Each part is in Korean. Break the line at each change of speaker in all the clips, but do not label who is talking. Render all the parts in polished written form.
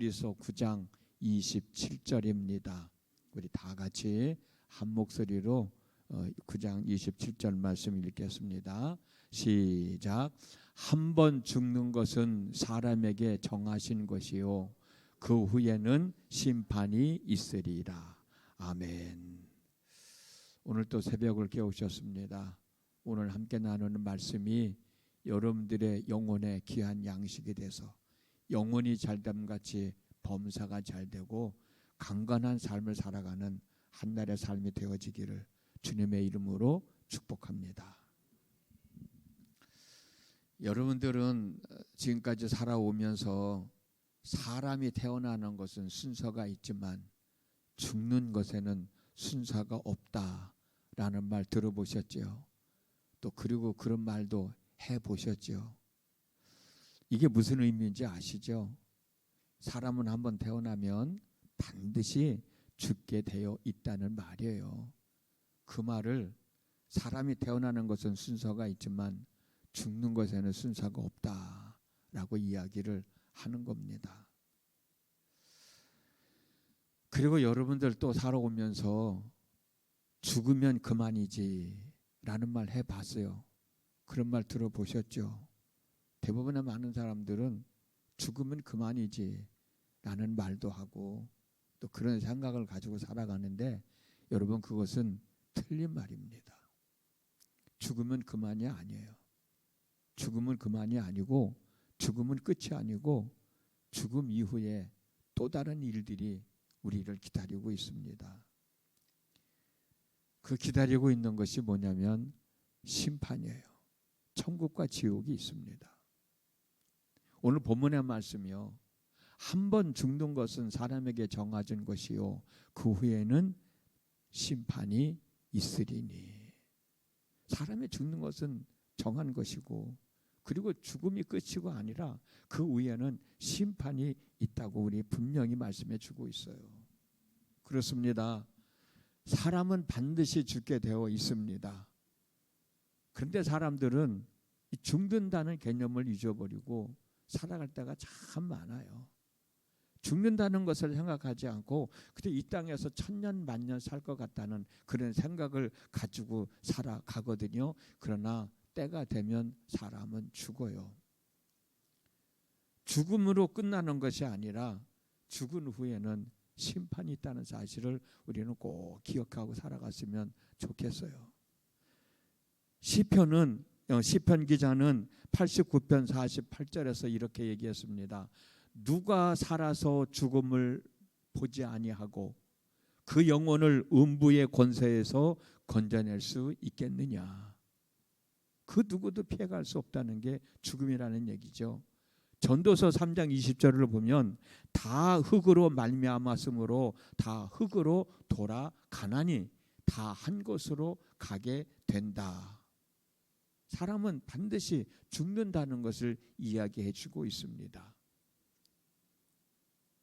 히브리서 9장 27절입니다. 우리 다 같이 한 목소리로 9장 27절 말씀 읽겠습니다. 시작. 한 번 죽는 것은 사람에게 정하신 것이요 그 후에는 심판이 있으리라. 아멘. 오늘 또 새벽을 깨우셨습니다. 오늘 함께 나누는 말씀이 여러분들의 영혼의 귀한 양식이 돼서 영혼이 잘됨같이 범사가 잘되고 강건한 삶을 살아가는 한날의 삶이 되어지기를 주님의 이름으로 축복합니다. 여러분들은 지금까지 살아오면서 사람이 태어나는 것은 순서가 있지만 죽는 것에는 순서가 없다라는 말 들어보셨죠? 또 그리고 그런 말도 해보셨죠? 이게 무슨 의미인지 아시죠? 사람은 한번 태어나면 반드시 죽게 되어 있다는 말이에요. 그 말을 사람이 태어나는 것은 순서가 있지만 죽는 것에는 순서가 없다라고 이야기를 하는 겁니다. 그리고 여러분들 또 살아오면서 죽으면 그만이지 라는 말 해봤어요. 그런 말 들어보셨죠? 대부분의 많은 사람들은 죽으면 그만이지 라는 말도 하고 또 그런 생각을 가지고 살아가는데 여러분 그것은 틀린 말입니다. 죽으면 그만이 아니에요. 죽음은 그만이 아니고 죽음은 끝이 아니고 죽음 이후에 또 다른 일들이 우리를 기다리고 있습니다. 그 기다리고 있는 것이 뭐냐면 심판이에요. 천국과 지옥이 있습니다. 오늘 본문의 말씀이요. 한 번 죽는 것은 사람에게 정해진 것이요 그 후에는 심판이 있으리니. 사람이 죽는 것은 정한 것이고 그리고 죽음이 끝이고 아니라 그 후에는 심판이 있다고 우리 분명히 말씀해 주고 있어요. 그렇습니다. 사람은 반드시 죽게 되어 있습니다. 그런데 사람들은 죽는다는 개념을 잊어버리고 살아갈 때가 참 많아요. 죽는다는 것을 생각하지 않고 그때 이 땅에서 천년 만년 살 것 같다는 그런 생각을 가지고 살아가거든요. 그러나 때가 되면 사람은 죽어요. 죽음으로 끝나는 것이 아니라 죽은 후에는 심판이 있다는 사실을 우리는 꼭 기억하고 살아갔으면 좋겠어요. 시편 기자는 89편 48절에서 이렇게 얘기했습니다. 누가 살아서 죽음을 보지 아니하고 그 영혼을 음부의 권세에서 건져낼 수 있겠느냐. 그 누구도 피해갈 수 없다는 게 죽음이라는 얘기죠. 전도서 3장 20절을 보면 다 흙으로 말미암았으므로 다 흙으로 돌아가나니 다 한 곳으로 가게 된다. 사람은 반드시 죽는다는 것을 이야기해 주고 있습니다.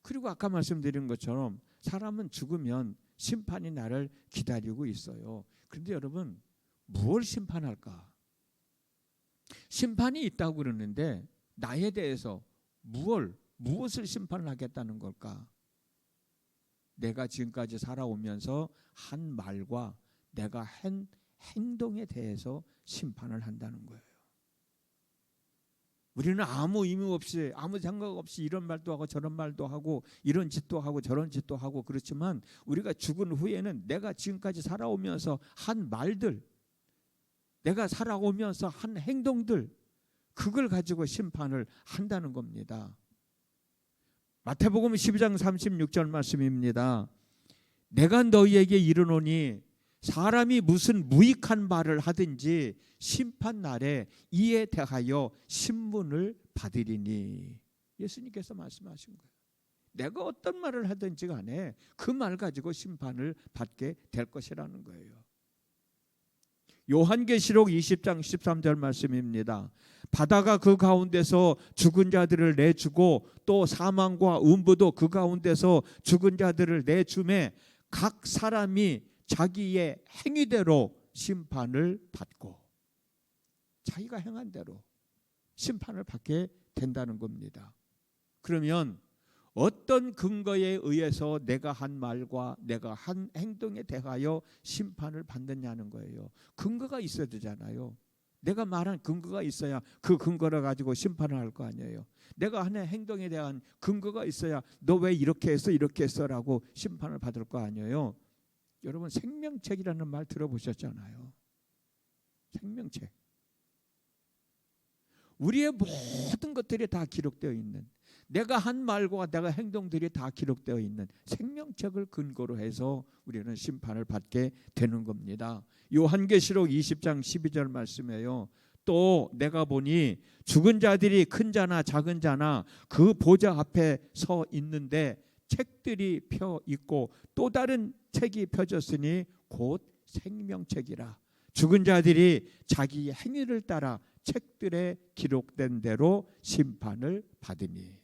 그리고 아까 말씀드린 것처럼 사람은 죽으면 심판이 나를 기다리고 있어요. 그런데 여러분 무엇을 심판할까? 심판이 있다고 그러는데 나에 대해서 무엇을 심판을 하겠다는 걸까? 내가 지금까지 살아오면서 한 말과 내가 한 행동에 대해서 심판을 한다는 거예요. 우리는 아무 의미 없이 아무 생각 없이 이런 말도 하고 저런 말도 하고 이런 짓도 하고 저런 짓도 하고 그렇지만 우리가 죽은 후에는 내가 지금까지 살아오면서 한 말들, 내가 살아오면서 한 행동들, 그걸 가지고 심판을 한다는 겁니다. 마태복음 12장 36절 말씀입니다. 내가 너희에게 이르노니 사람이 무슨 무익한 말을 하든지 심판날에 이에 대하여 신문을 받으리니. 예수님께서 말씀하신 거예요. 내가 어떤 말을 하든지 간에 그 말 가지고 심판을 받게 될 것이라는 거예요. 요한계시록 20장 13절 말씀입니다. 바다가 그 가운데서 죽은 자들을 내주고 또 사망과 음부도 그 가운데서 죽은 자들을 내주매 각 사람이 자기의 행위대로 심판을 받고 자기가 행한 대로 심판을 받게 된다는 겁니다. 그러면 어떤 근거에 의해서 내가 한 말과 내가 한 행동에 대하여 심판을 받느냐는 거예요. 근거가 있어야 되잖아요. 내가 말한 근거가 있어야 그 근거를 가지고 심판을 할 거 아니에요. 내가 하는 행동에 대한 근거가 있어야 너 왜 이렇게 했어 이렇게 했어라고 심판을 받을 거 아니에요. 여러분 생명책이라는 말 들어보셨잖아요. 생명책. 우리의 모든 것들이 다 기록되어 있는, 내가 한 말과 내가 행동들이 다 기록되어 있는 생명책을 근거로 해서 우리는 심판을 받게 되는 겁니다. 요한계시록 20장 12절 말씀이에요. 또 내가 보니 죽은 자들이 큰 자나 작은 자나 그 보좌 앞에 서 있는데 책들이 펴 있고 또 다른 책이 펴졌으니 곧 생명책이라. 죽은 자들이 자기 행위를 따라 책들에 기록된 대로 심판을 받으니.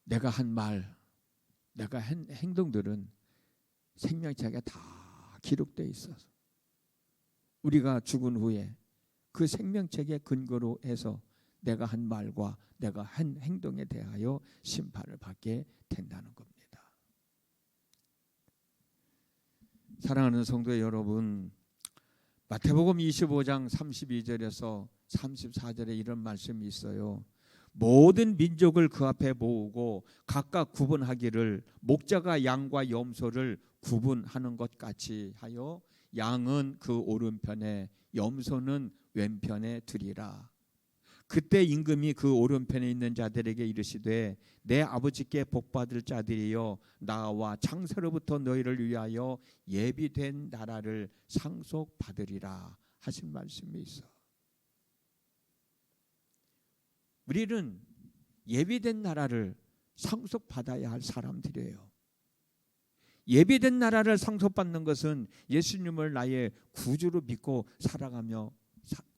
내가 한 말, 내가 한 행동들은 생명책에 다 기록되어 있어서 우리가 죽은 후에 그 생명책의 근거로 해서 내가 한 말과 내가 한 행동에 대하여 심판을 받게 된다는 겁니다. 사랑하는 성도 여러분, 마태복음 25장 32절에서 34절에 이런 말씀이 있어요. 모든 민족을 그 앞에 모으고 각각 구분하기를 목자가 양과 염소를 구분하는 것 같이 하여 양은 그 오른편에 염소는 왼편에 두리라. 그때 임금이 그 오른편에 있는 자들에게 이르시되 내 아버지께 복받을 자들이여 나와 창세로부터 너희를 위하여 예비된 나라를 상속받으리라 하신 말씀이 있어. 우리는 예비된 나라를 상속받아야 할 사람들이에요. 예비된 나라를 상속받는 것은 예수님을 나의 구주로 믿고 살아가며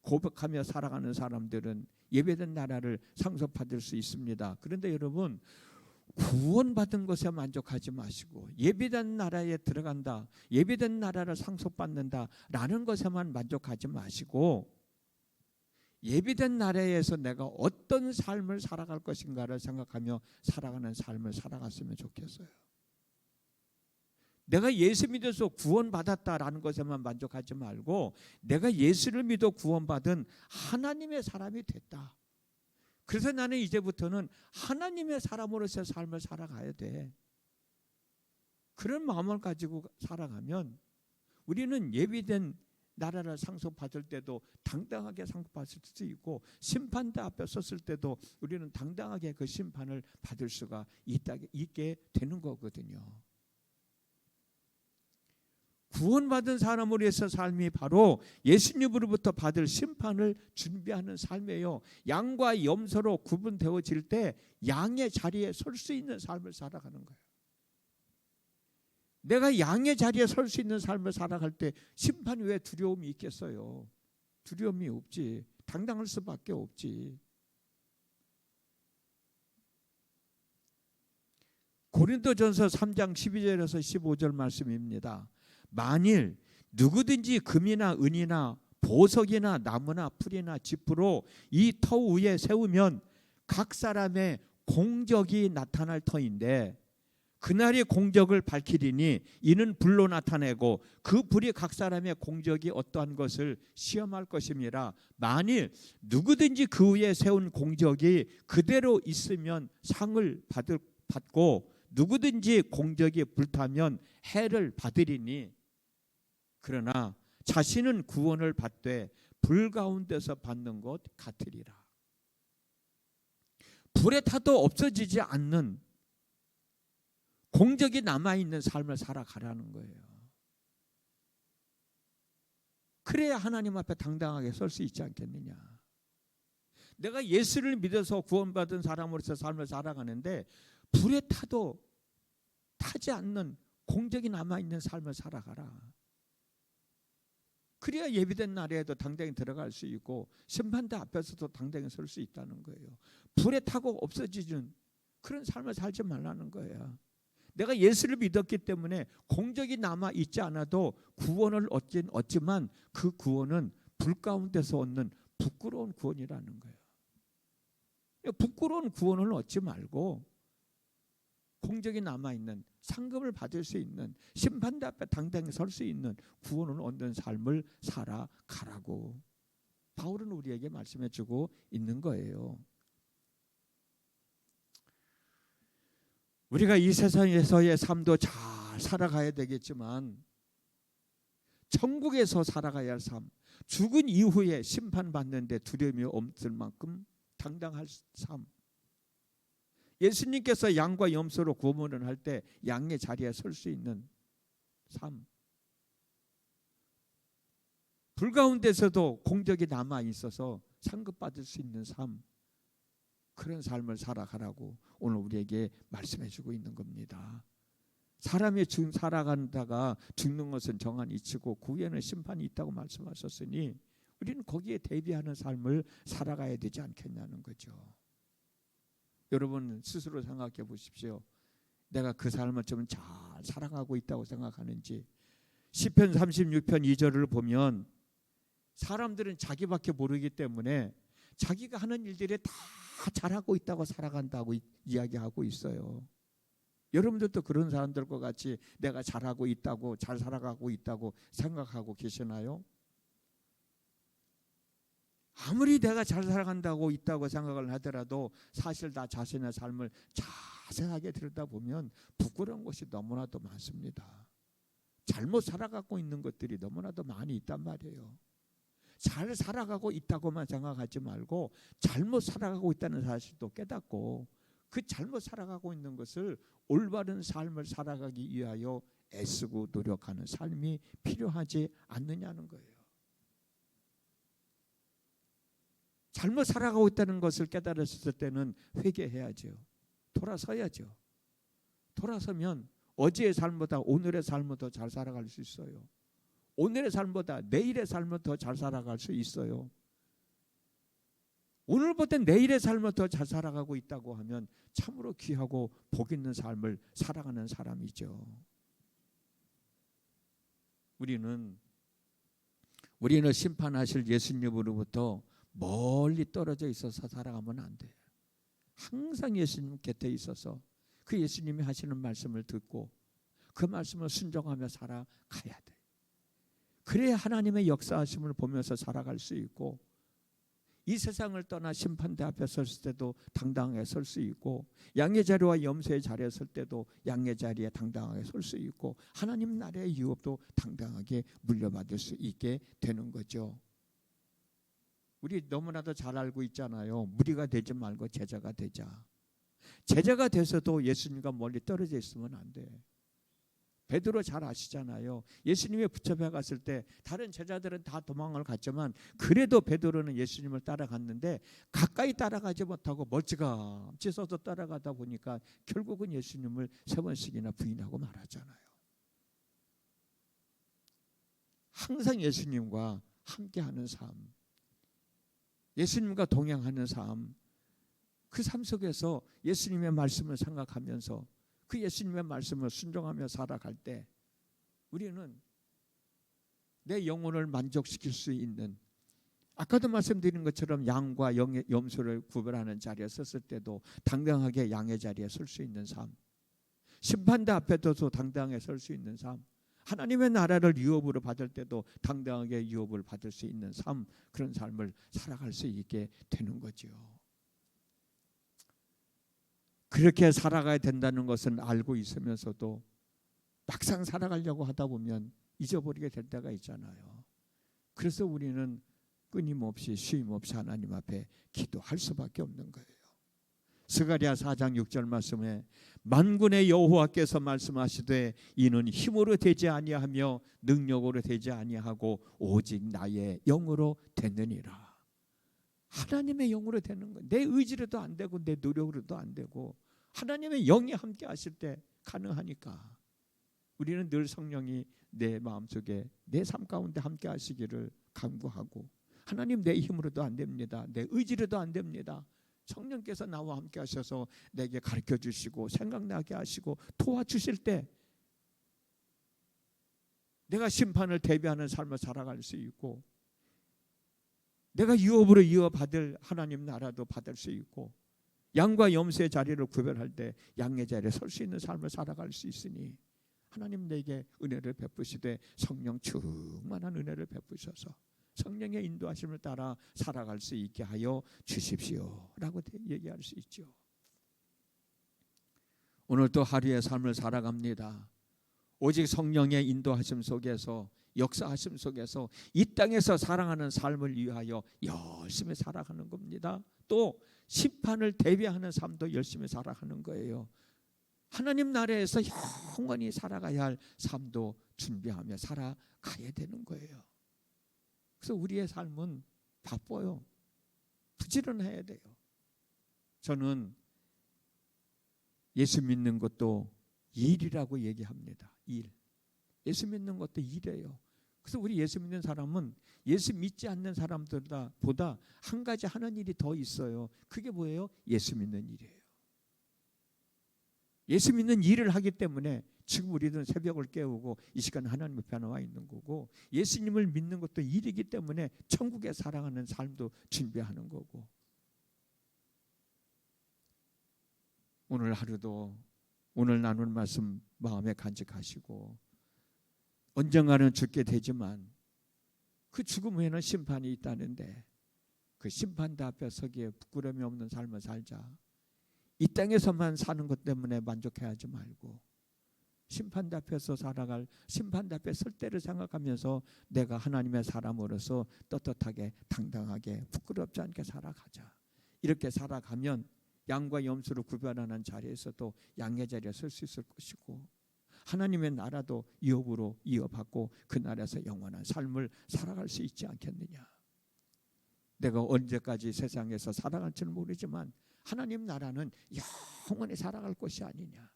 고백하며 살아가는 사람들은 예배된 나라를 상속받을 수 있습니다. 그런데 여러분, 구원받은 것에 만족하지 마시고 예배된 나라에 들어간다, 예배된 나라를 상속받는다라는 것에만 만족하지 마시고 예배된 나라에서 내가 어떤 삶을 살아갈 것인가를 생각하며 살아가는 삶을 살아갔으면 좋겠어요. 내가 예수 믿어서 구원받았다라는 것에만 만족하지 말고 내가 예수를 믿어 구원받은 하나님의 사람이 됐다. 그래서 나는 이제부터는 하나님의 사람으로서 삶을 살아가야 돼. 그런 마음을 가지고 살아가면 우리는 예비된 나라를 상속받을 때도 당당하게 상속받을 수 있고 심판대 앞에 섰을 때도 우리는 당당하게 그 심판을 받을 수가 있게 되는 거거든요. 구원받은 사람으로서 삶이 바로 예수님으로부터 받을 심판을 준비하는 삶이에요. 양과 염소로 구분되어질 때 양의 자리에 설 수 있는 삶을 살아가는 거예요. 내가 양의 자리에 설 수 있는 삶을 살아갈 때 심판이 왜 두려움이 있겠어요? 두려움이 없지. 당당할 수밖에 없지. 고린도전서 3장 12절에서 15절 말씀입니다. 만일 누구든지 금이나 은이나 보석이나 나무나 풀이나 짚으로 이 터 위에 세우면 각 사람의 공적이 나타날 터인데 그날의 공적을 밝히리니 이는 불로 나타내고 그 불이 각 사람의 공적이 어떠한 것을 시험할 것임이라. 만일 누구든지 그 위에 세운 공적이 그대로 있으면 상을 받고 누구든지 공적이 불타면 해를 받으리니 그러나 자신은 구원을 받되 불 가운데서 받는 것 같으리라. 불에 타도 없어지지 않는 공적이 남아있는 삶을 살아가라는 거예요. 그래야 하나님 앞에 당당하게 설 수 있지 않겠느냐. 내가 예수를 믿어서 구원받은 사람으로서 삶을 살아가는데 불에 타도 타지 않는 공적이 남아있는 삶을 살아가라. 그래야 예비된 날에도 당당히 들어갈 수 있고 심판대 앞에서도 당당히 설 수 있다는 거예요. 불에 타고 없어지는 그런 삶을 살지 말라는 거예요. 내가 예수를 믿었기 때문에 공적이 남아 있지 않아도 구원을 얻지만 그 구원은 불 가운데서 얻는 부끄러운 구원이라는 거예요. 부끄러운 구원을 얻지 말고 공적이 남아있는, 상급을 받을 수 있는, 심판대 앞에 당당히 설 수 있는 구원을 얻는 삶을 살아가라고 바울은 우리에게 말씀해 주고 있는 거예요. 우리가 이 세상에서의 삶도 잘 살아가야 되겠지만 천국에서 살아가야 할 삶, 죽은 이후에 심판받는데 두려움이 없을 만큼 당당할 삶, 예수님께서 양과 염소로 구원을 할 때 양의 자리에 설 수 있는 삶, 불 가운데서도 공적이 남아 있어서 상급받을 수 있는 삶, 그런 삶을 살아가라고 오늘 우리에게 말씀해 주고 있는 겁니다. 사람이 살아간다가 죽는 것은 정한 이치고 그 후에는 심판이 있다고 말씀하셨으니 우리는 거기에 대비하는 삶을 살아가야 되지 않겠냐는 거죠. 여러분 스스로 생각해 보십시오. 내가 그 삶을 좀 잘 살아가고 있다고 생각하는지. 시편 36편 2절을 보면 사람들은 자기밖에 모르기 때문에 자기가 하는 일들이 다 잘하고 있다고 살아간다고 이야기하고 있어요. 여러분들도 그런 사람들과 같이 내가 잘하고 있다고, 잘 살아가고 있다고 생각하고 계시나요? 아무리 내가 잘 살아간다고 있다고 생각을 하더라도 사실 나 자신의 삶을 자세하게 들여다보면 부끄러운 것이 너무나도 많습니다. 잘못 살아가고 있는 것들이 너무나도 많이 있단 말이에요. 잘 살아가고 있다고만 생각하지 말고 잘못 살아가고 있다는 사실도 깨닫고 그 잘못 살아가고 있는 것을 올바른 삶을 살아가기 위하여 애쓰고 노력하는 삶이 필요하지 않느냐는 거예요. 잘못 살아가고 있다는 것을 깨달았을 때는 회개해야죠. 돌아서야죠. 돌아서면 어제의 삶보다 오늘의 삶을 더 잘 살아갈 수 있어요. 오늘의 삶보다 내일의 삶을 더 잘 살아갈 수 있어요. 오늘보다 내일의 삶을 더 잘 살아가고 있다고 하면 참으로 귀하고 복 있는 삶을 살아가는 사람이죠. 우리는 심판하실 예수님으로부터 멀리 떨어져 있어서 살아가면 안 돼요. 항상 예수님 곁에 있어서 그 예수님이 하시는 말씀을 듣고 그 말씀을 순종하며 살아가야 돼요. 그래야 하나님의 역사하심을 보면서 살아갈 수 있고 이 세상을 떠나 심판대 앞에 섰을 때도 당당하게 설 수 있고 양의 자리와 염소의 자리에 설 때도 양의 자리에 당당하게 설 수 있고 하나님 나라의 유업도 당당하게 물려받을 수 있게 되는 거죠. 우리 너무나도 잘 알고 있잖아요. 무리가 되지 말고 제자가 되자. 제자가 돼서도 예수님과 멀리 떨어져 있으면 안 돼. 베드로 잘 아시잖아요. 예수님이 붙잡혀 갔을 때 다른 제자들은 다 도망을 갔지만 그래도 베드로는 예수님을 따라갔는데 가까이 따라가지 못하고 멀찌감치 서서 따라가다 보니까 결국은 예수님을 3번씩이나 부인하고 말하잖아요. 항상 예수님과 함께하는 삶, 예수님과 동행하는 삶, 그 삶 속에서 예수님의 말씀을 생각하면서 그 예수님의 말씀을 순종하며 살아갈 때 우리는 내 영혼을 만족시킬 수 있는, 아까도 말씀드린 것처럼 양과 염소를 구별하는 자리에 섰을 때도 당당하게 양의 자리에 설 수 있는 삶, 심판대 앞에서도 당당하게 설 수 있는 삶, 하나님의 나라를 유업으로 받을 때도 당당하게 유업을 받을 수 있는 삶, 그런 삶을 살아갈 수 있게 되는 거죠. 그렇게 살아가야 된다는 것은 알고 있으면서도 막상 살아가려고 하다 보면 잊어버리게 될 때가 있잖아요. 그래서 우리는 끊임없이 쉼없이 하나님 앞에 기도할 수밖에 없는 거예요. 스가랴 4장 6절 말씀에 만군의 여호와께서 말씀하시되 이는 힘으로 되지 아니하며 능력으로 되지 아니하고 오직 나의 영으로 되느니라. 하나님의 영으로 되는 거. 내 의지로도 안 되고 내 노력으로도 안 되고 하나님의 영이 함께 하실 때 가능하니까 우리는 늘 성령이 내 마음속에 내 삶 가운데 함께 하시기를 간구하고, 하나님 내 힘으로도 안 됩니다. 내 의지로도 안 됩니다. 성령께서 나와 함께 하셔서 내게 가르쳐 주시고 생각나게 하시고 도와주실 때 내가 심판을 대비하는 삶을 살아갈 수 있고, 내가 유업으로 이어받을 하나님 나라도 받을 수 있고, 양과 염소의 자리를 구별할 때 양의 자리에 설 수 있는 삶을 살아갈 수 있으니 하나님 내게 은혜를 베푸시되 성령 충만한 은혜를 베푸셔서 성령의 인도하심을 따라 살아갈 수 있게 하여 주십시오 라고 얘기할 수 있죠. 오늘 또 하루의 삶을 살아갑니다. 오직 성령의 인도하심 속에서, 역사하심 속에서 이 땅에서 사랑하는 삶을 위하여 열심히 살아가는 겁니다. 또 심판을 대비하는 삶도 열심히 살아가는 거예요. 하나님 나라에서 영원히 살아가야 할 삶도 준비하며 살아가야 되는 거예요. 그래서 우리의 삶은 바빠요. 부지런해야 돼요. 저는 예수 믿는 것도 일이라고 얘기합니다. 일. 예수 믿는 것도 일이에요. 그래서 우리 예수 믿는 사람은 예수 믿지 않는 사람들보다 한 가지 하는 일이 더 있어요. 그게 뭐예요? 예수 믿는 일이에요. 예수 믿는 일을 하기 때문에 지금 우리는 새벽을 깨우고 이 시간 하나님 앞에 나와 있는 거고, 예수님을 믿는 것도 일이기 때문에 천국에 살아가는 삶도 준비하는 거고, 오늘 하루도 오늘 나눈 말씀 마음에 간직하시고, 언젠가는 죽게 되지만 그 죽음 후에는 심판이 있다는데 그 심판대 앞에 서기에 부끄러움이 없는 삶을 살자. 이 땅에서만 사는 것 때문에 만족해하지 말고 심판대 앞에서 살아갈, 심판대 앞에 설 때를 생각하면서 내가 하나님의 사람으로서 떳떳하게 당당하게 부끄럽지 않게 살아가자. 이렇게 살아가면 양과 염소를 구별하는 자리에서도 양의 자리에 설 수 있을 것이고, 하나님의 나라도 유업으로 이어받고 그 나라에서 영원한 삶을 살아갈 수 있지 않겠느냐. 내가 언제까지 세상에서 살아갈지는 모르지만 하나님 나라는 영원히 살아갈 것이 아니냐.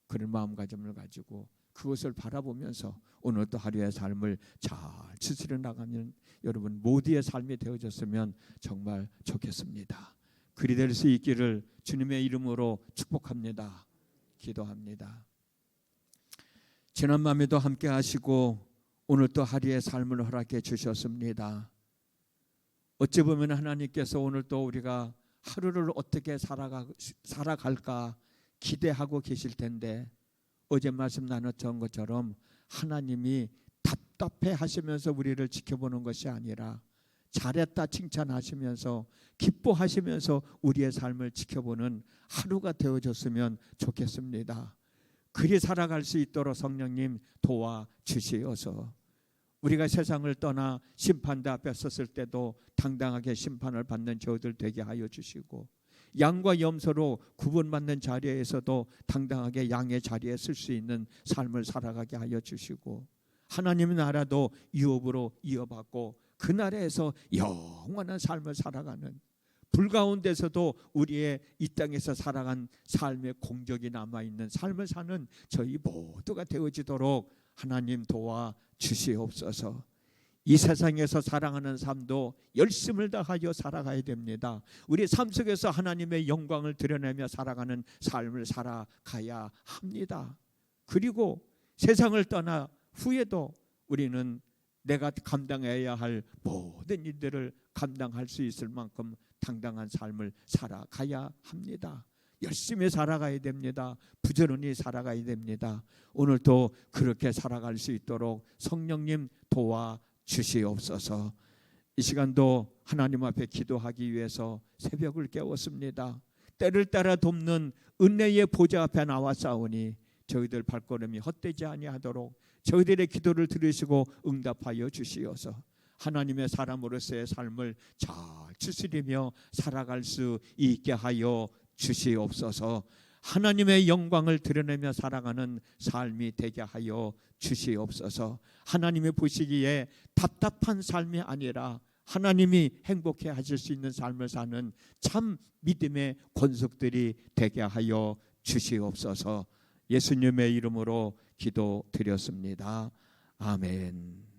그런 마음가짐을 가지고 그것을 바라보면서 오늘 또 하루의 삶을 잘 추스려 나가면 여러분 모두의 삶이 되어졌으면 정말 좋겠습니다. 그리 될 수 있기를 주님의 이름으로 축복합니다. 기도합니다. 지난 밤에도 함께 하시고 오늘 또 하루의 삶을 허락해 주셨습니다. 어찌 보면 하나님께서 오늘 또 우리가 하루를 어떻게 살아갈까 기대하고 계실 텐데, 어제 말씀 나눴던 것처럼 하나님이 답답해 하시면서 우리를 지켜보는 것이 아니라 잘했다 칭찬하시면서 기뻐하시면서 우리의 삶을 지켜보는 하루가 되어졌으면 좋겠습니다. 그리 살아갈 수 있도록 성령님 도와주시어서 우리가 세상을 떠나 심판대 앞에 섰을 때도 당당하게 심판을 받는 저희들 되게 하여 주시고, 양과 염소로 구분받는 자리에서도 당당하게 양의 자리에 쓸 수 있는 삶을 살아가게 하여 주시고, 하나님의 나라도 유업으로 이어받고 그 나라에서 영원한 삶을 살아가는, 불 가운데서도 우리의 이 땅에서 살아간 삶의 공적이 남아있는 삶을 사는 저희 모두가 되어지도록 하나님 도와주시옵소서. 이 세상에서 살아가는 삶도 열심을 다하여 살아가야 됩니다. 우리 삶 속에서 하나님의 영광을 드러내며 살아가는 삶을 살아가야 합니다. 그리고 세상을 떠나 후에도 우리는 내가 감당해야 할 모든 일들을 감당할 수 있을 만큼 당당한 삶을 살아가야 합니다. 열심히 살아가야 됩니다. 부지런히 살아가야 됩니다. 오늘도 그렇게 살아갈 수 있도록 성령님 도와주시옵소서. 이 시간도 하나님 앞에 기도하기 위해서 새벽을 깨웠습니다. 때를 따라 돕는 은혜의 보좌 앞에 나와 싸우니 저희들 발걸음이 헛되지 아니하도록 저희들의 기도를 들으시고 응답하여 주시어서 하나님의 사람으로서의 삶을 잘 추스리며 살아갈 수 있게 하여 주시옵소서. 하나님의 영광을 드러내며 살아가는 삶이 되게 하여 주시옵소서. 하나님이 보시기에 답답한 삶이 아니라 하나님이 행복해 하실 수 있는 삶을 사는 참 믿음의 권속들이 되게 하여 주시옵소서. 예수님의 이름으로 기도드렸습니다. 아멘.